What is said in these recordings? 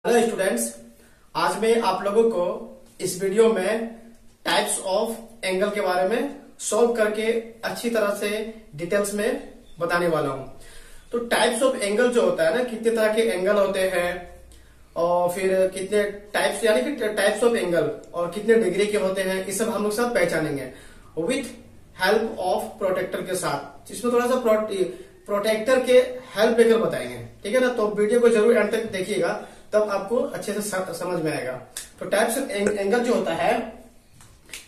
Hello students, आज मैं आप लोगों को इस वीडियो में टाइप्स ऑफ एंगल के बारे में सॉल्व करके अच्छी तरह से डिटेल्स में बताने वाला हूं। तो टाइप्स ऑफ एंगल जो होता है ना, कितने तरह के एंगल होते हैं और फिर कितने टाइप्स यानी कि टाइप्स ऑफ एंगल और कितने डिग्री के होते हैं, ये सब हम लोग सब पहचानेंगे विथ हेल्प ऑफ प्रोटेक्टर के साथ। इसमें थोड़ा सा प्रोटेक्टर के हेल्प लेकर बताएंगे, ठीक है ना। तो वीडियो को जरूर एंड तक देखिएगा, तब आपको अच्छे से समझ में आएगा। तो टाइप्स ऑफ एंगल जो होता है,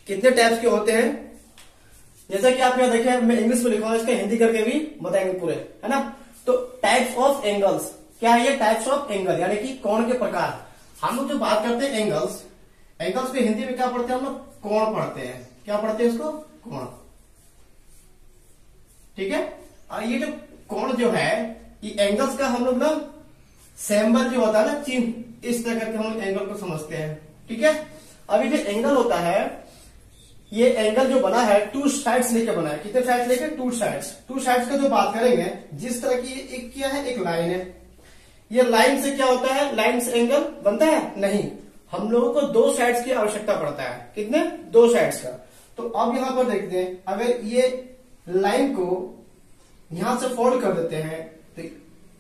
कितने टाइप्स के होते हैं, जैसा कि आप यहाँ देखें, मैं इंग्लिश में लिखा हूं, इसका हिंदी करके भी बताएंगे पूरे, है ना। तो टाइप्स ऑफ एंगल्स क्या है? ये टाइप्स ऑफ एंगल यानी कि कोण के प्रकार। हम लोग जो बात करते हैं एंगल्स को हिंदी में क्या पढ़ते हैं हम लोग? कोण पढ़ते हैं। क्या पढ़ते हैं इसको? कोण, ठीक है। और ये जो कोण जो है, ये एंगल्स का हम लोग ना सिंबल जो होता है ना, चिन्ह, इस तरह करके हम एंगल को समझते हैं, ठीक है। अभी जो एंगल होता है, ये एंगल जो बना है टू साइड्स लेके बना है। कितने साइड्स लेके? Two sides. टू साइड्स का जो बात करेंगे, जिस तरह की एक क्या है, एक लाइन है। ये लाइन से क्या होता है? लाइन से एंगल बनता है? नहीं, हम लोगों को दो साइड्स की आवश्यकता पड़ता है। कितने? दो साइड्स का। तो अब यहां पर देखते हैं, अगर ये लाइन को यहां से फोल्ड कर देते हैं, तो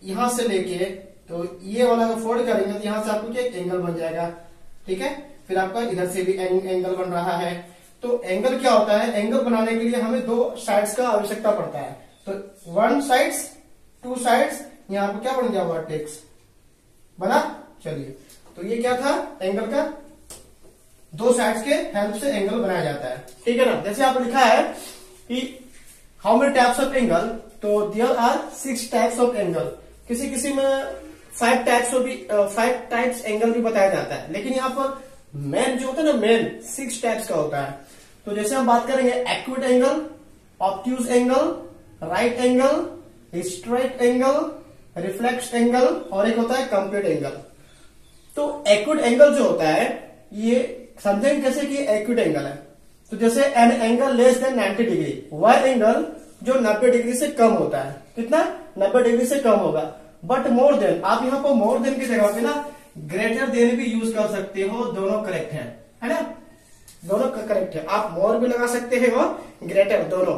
यहां से लेके तो ये वाला अगर फोल्ड करेंगे तो यहां से आपको क्या एंगल बन जाएगा, ठीक है। फिर आपका इधर से भी एंगल बन रहा है। तो एंगल क्या होता है? एंगल बनाने के लिए हमें दो साइड्स का आवश्यकता पड़ता है। तो वन साइड्स, टू साइड्स, यहां पर क्या बन गया? वर्टेक्स बना। चलिए, तो ये क्या था? एंगल का दो साइड्स के हेल्प से एंगल बनाया जाता है, ठीक है ना। जैसे आप लिखा है कि how many types of angle, तो there are 6 types of angle. किसी किसी में 5 टाइप्स एंगल भी बताया जाता है, लेकिन यहाँ पर मेन जो होता है ना, मेन 6 टाइप्स का होता है। तो जैसे हम बात करेंगे acute angle, obtuse angle, right angle, straight angle, reflex angle और एक होता है कंप्लीट एंगल। तो एक्यूट एंगल जो होता है, ये समझेंगे कैसे कि एक्यूट एंगल है। तो जैसे an angle less than 90 degree, वह एंगल जो 90 डिग्री से कम होता है। कितना? 90 डिग्री से कम होगा। बट मोर देन, आप यहाँ पर मोर देन की जगह पे ना ग्रेटर देन भी यूज कर सकते हो, दोनों करेक्ट है ना। दोनों करेक्ट है, आप मोर भी लगा सकते हैं और ग्रेटर, दोनों।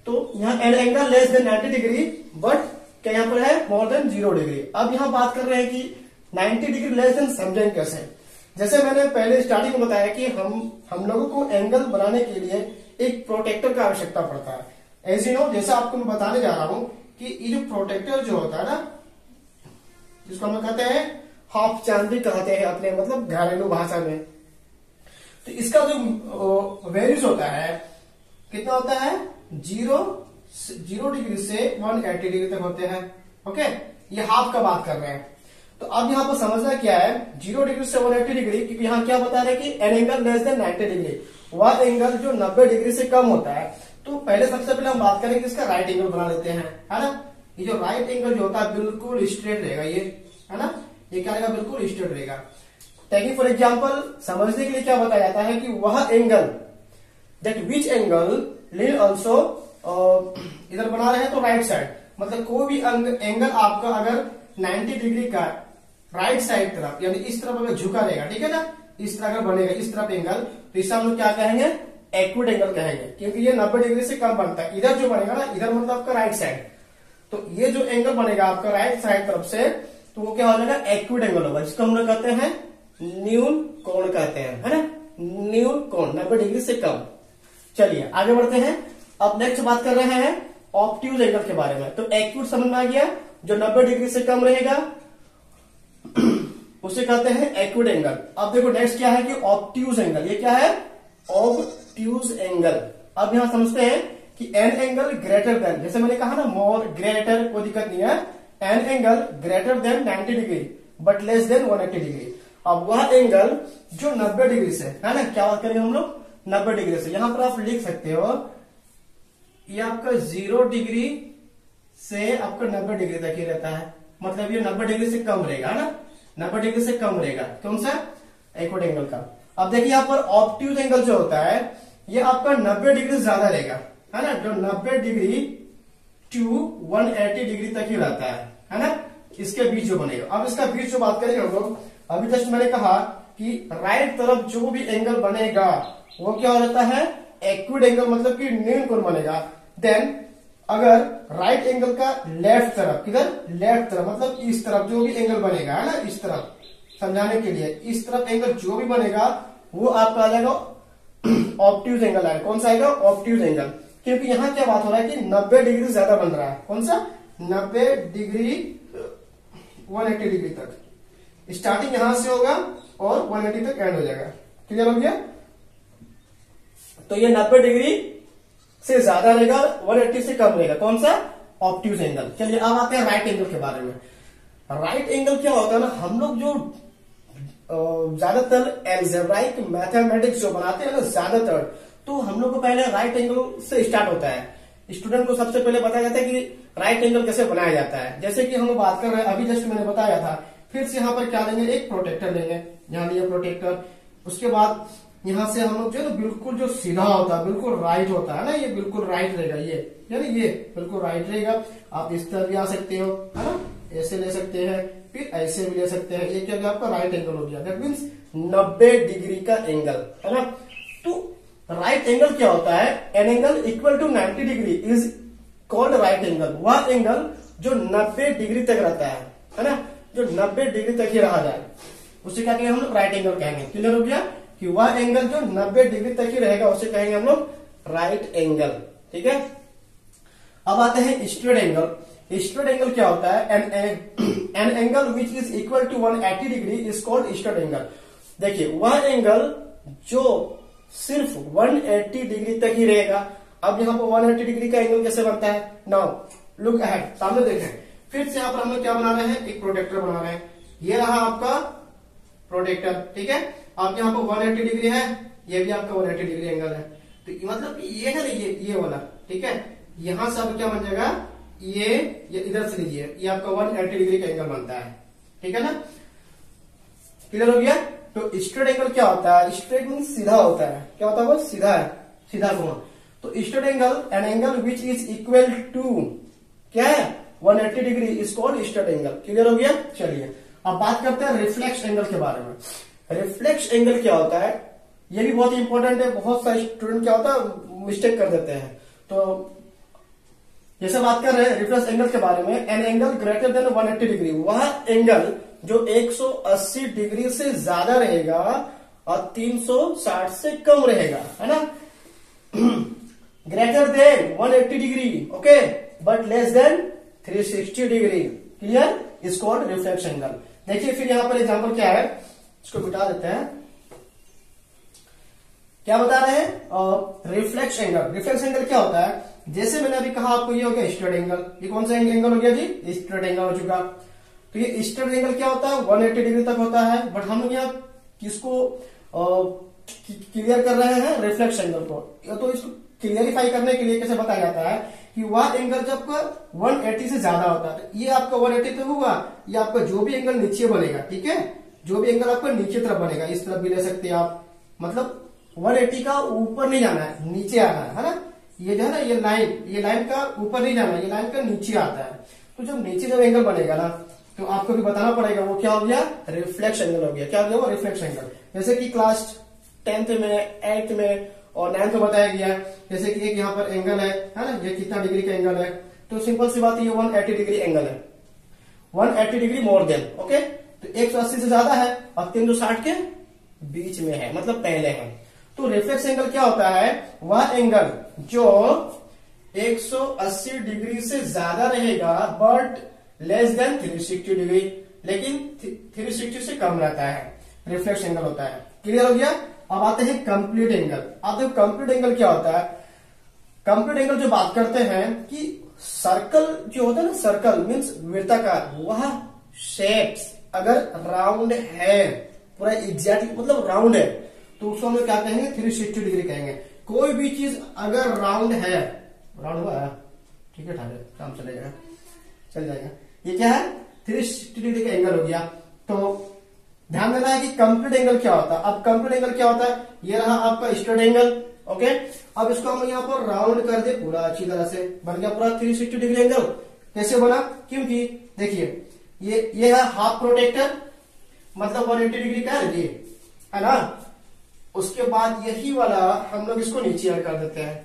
तो यहाँ an angle less than 90 degree, but क्या यहाँ पर है? More than 0 degree. अब यहाँ बात कर रहे हैं कि 90 डिग्री लेस देन समझेंगे कैसे। जैसे मैंने पहले स्टार्टिंग में बताया कि हम लोगों को एंगल बनाने के लिए एक प्रोटेक्टर का आवश्यकता पड़ता है। ऐसे नो, जैसा आपको मैं बताने जा रहा हूं कि ये जो प्रोटेक्टर जो होता है ना, जिसको हम कहते हैं हाफ चांद भी कहते हैं अपने मतलब घरेलू भाषा में, तो इसका जो वैल्यूज होता है, कितना होता है? 0 डिग्री से 180 डिग्री तक होते हैं। ओके, ये हाफ का बात कर रहे हैं। तो अब यहाँ पर समझना क्या है? 0 डिग्री से 180 डिग्री, क्योंकि यहाँ क्या बता रहे हैं कि an angle less than 90 degree, वह एंगल जो 90 डिग्री से कम होता है। तो पहले सबसे पहले हम बात करेंगे इसका राइट एंगल बना लेते हैं, है ना। ये जो राइट एंगल जो होता है बिल्कुल स्ट्रेट रहेगा, ये है ना। ये क्या रहेगा? बिल्कुल स्ट्रेट रहेगा। टेकिंग फॉर एग्जांपल, समझने के लिए क्या बताया जाता है कि वह angle that which angle lean also, इधर बना रहे हैं तो राइट साइड, मतलब कोई भी एंगल आपका अगर 90 डिग्री का राइट साइड तरफ यानी इस तरफ अगर झुका रहेगा, ठीक है ना, इस तरह अगर बनेगा इस तरफ एंगल, तो इसे हम लोग क्या कहेंगे? एक्यूट एंगल कहेंगे, क्योंकि ये 90 डिग्री से कम बनता है। इधर जो बनेगा ना, इधर मतलब आपका राइट साइड, तो ये जो एंगल बनेगा आपका राइट साइड तरफ से, तो वो क्या हो जाएगा? एक्यूट एंगल होगा, जिसको हम लोग कहते हैं न्यून कोण कहते हैं, है ना। न्यून कोण 90 डिग्री से कम। चलिए आगे बढ़ते हैं। अब नेक्स्ट बात कर रहे हैं ऑब्ट्यूज एंगल के बारे में। तो एक्यूट समझ में आ गया, जो 90 डिग्री से कम रहेगा उसे कहते हैं एक्यूट एंगल। अब देखो नेक्स्ट क्या है कि ऑब्ट्यूज एंगल। ये क्या है? Obtuse angle. अब यहां समझते हैं कि एन एंगल ग्रेटर देन, जैसे मैंने कहा ना, मोर ग्रेटर, कोई दिक्कत नहीं है। An angle greater than 90 degree but less than 180 degree. अब वह एंगल जो 90 डिग्री से, है ना, क्या बात करेंगे हम लोग? 90 डिग्री से। यहां पर आप लिख सकते हो, ये आपका 0 डिग्री से आपका 90 डिग्री तक ही रहता है, मतलब ये 90 डिग्री से कम रहेगा, है ना। 90 डिग्री से कम रहेगा, कौन सा? एक्यूट एंगल का। अब देखिए यहाँ पर ऑब्ट्यूज एंगल जो होता है, ये आपका 90 डिग्री ज्यादा रहेगा, है ना। जो 90 डिग्री टू 180 डिग्री तक ही रहता है ना, इसके बीच जो बनेगा। अब इसका बीच जो बात करेंगे हम लोग, अभी जस्ट मैंने कहा कि राइट तरफ जो भी एंगल बनेगा वो क्या हो जाता है, एक्यूट एंगल, मतलब कि न्यून कोण बनेगा। देन अगर राइट एंगल का लेफ्ट तरफ, किधर, लेफ्ट तरफ, मतलब इस तरफ जो भी एंगल बनेगा, है ना, इस तरफ, समझाने के लिए इस तरफ एंगल जो भी बनेगा वो आपका आ जाएगा ऑब्ट्यूज एंगल आएगा। कौन सा आएगा, ऑब्ट्यूज एंगल। क्योंकि यहां क्या बात हो रहा है कि 90 डिग्री से ज्यादा बन रहा है। कौन सा, 90 डिग्री 180 डिग्री तक, स्टार्टिंग यहां से होगा और 180 तक एंड हो जाएगा। क्लियर हो गया। तो ये 90 डिग्री से ज्यादा रहेगा और 180 से कम रहेगा। कौन सा, ऑब्ट्यूज एंगल। चलिए अब आते हैं राइट एंगल के बारे में। राइट एंगल क्या होता है ना, हम लोग जो ज्यादातर एल्जेब्राइक मैथमेटिक्स जो बनाते हैं ना, ज्यादातर तो हम लोग को पहले राइट एंगल से स्टार्ट होता है। स्टूडेंट को सबसे पहले बताया जाता है कि राइट एंगल कैसे बनाया जाता है। जैसे कि हम बात कर रहे हैं, अभी जस्ट मैंने बताया था। फिर से यहाँ पर क्या लेंगे, एक प्रोटेक्टर लेंगे, यहाँ लिए प्रोटेक्टर। उसके बाद यहां से हम लोग जो है बिल्कुल जो सीधा होता है, बिल्कुल राइट होता है ना, ये बिल्कुल राइट रहेगा, ये यानी ये बिल्कुल राइट रहेगा। आप इस तरह भी आ सकते हो, है ना, ऐसे ले सकते हैं, फिर ऐसे भी ले सकते हैं। ये क्या गया आपका राइट एंगल हो गया। दैट मीन्स 90 डिग्री का एंगल, है ना। तो राइट एंगल क्या होता है, an angle equal to 90 degree is called right angle. वह एंगल जो 90 डिग्री तक रहता है ना, जो 90 डिग्री तक ही रहा जाए उसे क्या कहेंगे हम लोग, राइट एंगल कहेंगे। क्लियर हो गया कि वह एंगल जो 90 डिग्री तक ही रहेगा उसे कहेंगे हम लोग राइट एंगल। ठीक है। अब आते हैं स्ट्रेट एंगल। स्ट्रेट एंगल क्या होता है, an angle which is equal to 180 degree is called straight angle. देखिए वह एंगल जो सिर्फ 180 डिग्री तक ही रहेगा। अब यहाँ पर 180 डिग्री का एंगल कैसे बनता है, नाउ लुक अहेड, सामने देखें। फिर से यहाँ पर हम लोग क्या बना रहे हैं, एक प्रोटेक्टर बना रहे हैं। ये रहा आपका प्रोटेक्टर, ठीक है। आप यहाँ पर 180 डिग्री है, ये भी आपका 180 डिग्री एंगल है। तो मतलब ये है ना, ये वाला, ठीक है। यहां से अब क्या बन जाएगा, ये इधर से लीजिए, ये आपका 180 डिग्री का एंगल बनता है। ठीक है ना, क्लियर हो गया। तो स्ट्रेट एंगल क्या होता है, स्ट्रेट मीन सीधा होता है। क्या होता है वो, सीधा है, सीधा कोण। तो straight angle, an angle which is equal to क्या है, 180 degree is called straight angle. Clear हो गया। चलिए अब बात करते हैं रिफ्लेक्स एंगल के बारे में। रिफ्लेक्स एंगल क्या होता है, ये भी बहुत इंपॉर्टेंट है। बहुत सारे स्टूडेंट क्या होता है, मिस्टेक कर देते हैं। तो जैसे बात कर रहे हैं रिफ्लेक्स एंगल के बारे में, an angle greater than 180 degree, वह एंगल जो 180 डिग्री से ज्यादा रहेगा और 360 से कम रहेगा, है ना। Greater than 180 degree, okay, but less than 360 degree, clear, is called reflex angle. देखिए फिर यहां पर एग्जांपल क्या है, इसको बिठा देते हैं। क्या बता रहे हैं, रिफ्लेक्स एंगल। रिफ्लेक्स एंगल क्या होता है, जैसे मैंने अभी कहा आपको, ये हो गया स्ट्रेट एंगल। ये कौन सा एंगल हो गया जी, स्ट्रेट एंगल हो चुका। तो ये स्ट्रेट एंगल क्या होता है, 180 डिग्री तक होता है। बट हम लोग यहाँ किसको क्लियर कर रहे हैं, रिफ्लेक्स एंगल को। तो इसको क्लियरिफाई करने के लिए कैसे बताया जाता है कि वह एंगल जब 180 से ज्यादा होता है, तो ये आपका 180 तक होगा, ये आपका जो भी एंगल नीचे बनेगा, ठीक है, जो भी एंगल आपका नीचे तरफ बनेगा, इस तरफ भी ले सकते हैं आप, मतलब 180 का ऊपर नहीं जाना है, नीचे आना है ना। ये जो है ना, ये लाइन का ऊपर नहीं जाना है, ये लाइन का नीचे आता है। तो जब नीचे जब एंगल बनेगा ना, तो आपको भी बताना पड़ेगा वो क्या हो गया, रिफ्लेक्स एंगल हो गया। क्या हो गया वो, रिफ्लेक्स एंगल। जैसे कि क्लास 10th में, 8th में और 9th में बताया गया। जैसे कि एक यहाँ पर एंगल है ना, ये कितना डिग्री का एंगल है, तो सिंपल सी बात, ये 180 डिग्री एंगल है, 180 डिग्री मोर देन, ओके। तो 180 से ज्यादा है और 360 के बीच में है, मतलब पहले है। तो रिफ्लेक्स एंगल क्या होता है, वह एंगल जो 180 डिग्री से ज्यादा रहेगा बट लेस देन 360 डिग्री, लेकिन 360 से कम रहता है, रिफ्लेक्स एंगल होता है। क्लियर हो गया। अब आते हैं कंप्लीट एंगल। अब देखो कंप्लीट एंगल क्या होता है। कंप्लीट एंगल जो बात करते हैं कि सर्कल जो होता है ना, सर्कल मीन्स वृत्ताकार, वह शेप्स अगर राउंड है, पूरा एग्जैक्टली मतलब राउंड है, तो उसको हम लोग क्या कहेंगे, 360 डिग्री कहेंगे। कोई भी चीज अगर राउंड है, राउंड हुआ है, ठीक है, काम चलेगा, चल जाएगा। ये क्या है, 360 डिग्री का एंगल हो गया। तो ध्यान देना है कि कंप्लीट एंगल क्या होता है। अब कंप्लीट एंगल क्या होता है, ये रहा आपका स्ट्रेट एंगल, ओके। अब इसको हम यहाँ पर राउंड कर दे पूरा अच्छी तरह से, बन गया पूरा 360 डिग्री एंगल। कैसे बना, क्योंकि देखिए ये है हाफ प्रोटेक्टर, मतलब 180 डिग्री का है ये, है ना। उसके बाद यही वाला हम लोग इसको नीचे ऐड कर देते हैं,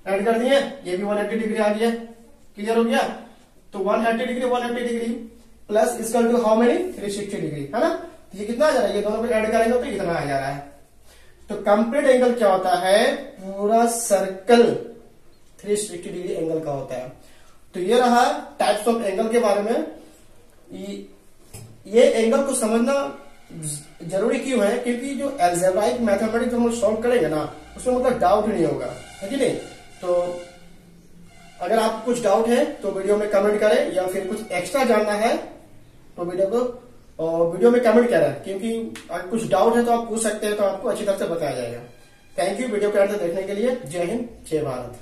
ऐड कर दिए, ये भी 180 डिग्री आ गया, क्लियर हो गया। तो 180 degree plus is equal to how many 360 degree, है ना। तो ये कितना आ जा रहा है, ये दोनों को ऐड करेंगे तो इतना आ जा रहा है। तो कंप्लीट एंगल क्या होता है, पूरा सर्कल 360 डिग्री एंगल का होता है। तो ये रहा टाइप्स ऑफ एंगल के बारे में। ये एंगल को समझना जरूरी क्यों है, क्योंकि जो एल्जेब्राइक मैथमेटिक्स हम सॉल्व करेंगे ना, उसमें मतलब डाउट नहीं होगा, है कि नहीं। तो अगर आप कुछ डाउट है तो वीडियो में कमेंट करें, या फिर कुछ एक्स्ट्रा जानना है तो वीडियो में कमेंट करें, क्योंकि अगर कुछ डाउट है तो आप पूछ सकते हैं, तो आपको अच्छी तरह से बताया जाएगा। थैंक यू वीडियो को अंत तक देखने के लिए। जय हिंद, जय भारत।